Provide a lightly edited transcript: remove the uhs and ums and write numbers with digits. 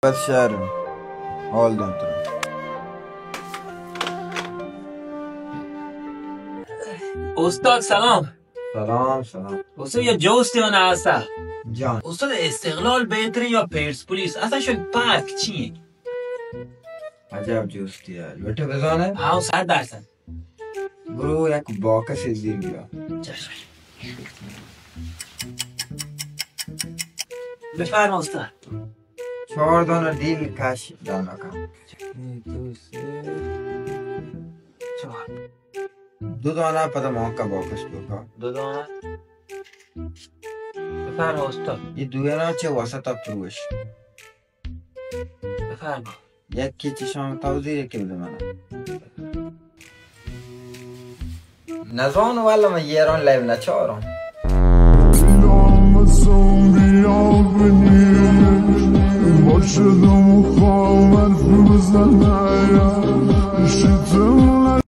بس شهرم حال دارم. استاد سلام. سلام استاد یه جوست یا نه هسته جان. استاد استقلال بهتره یا پرسپولیس اصلا شد فرق چیه؟ عجب جوستیه البته بزانه ها 100%. برو یک باکس زیر بیا. چشم بفرما استاد. 4 دانه دیل کش دانه کم. 4 2 دانه پده مانکا باکس بکا. 2 دانه بفرما استاد. این دوینا چه وسط پروش. بفرما. یکی چشم توضیح یکی بده منم. نزان والا من یران لایو نچارم. باشه دو مخامر فروزن